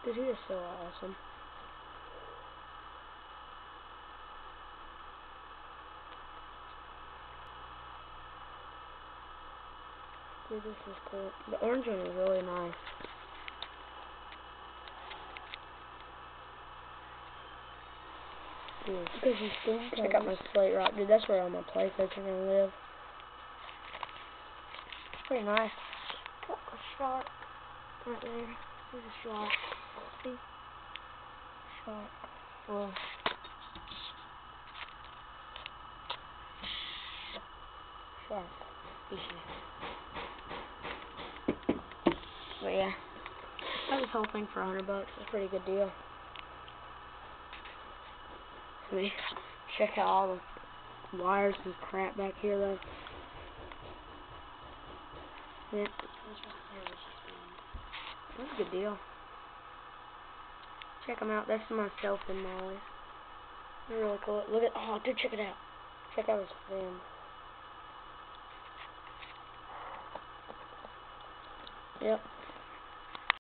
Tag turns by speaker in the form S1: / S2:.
S1: Dude, he is so awesome. Dude, this is cool. The orange one is really nice. Dude,
S2: Because you stone
S1: check out my slate rock. Dude, that's where all my playfish are gonna live. It's pretty nice.
S2: Got a shark right there. There's a shark. See? Shark. Well.
S1: Shark. Fishy. But yeah. Got this whole thing for $100. It's a pretty good deal. Let me check out all the wires and crap back here though. Yeah. That's a good deal. Check them out. That's myself and Molly. They're really cool. Look at, oh dude, check it out. Check out his fin. Yep.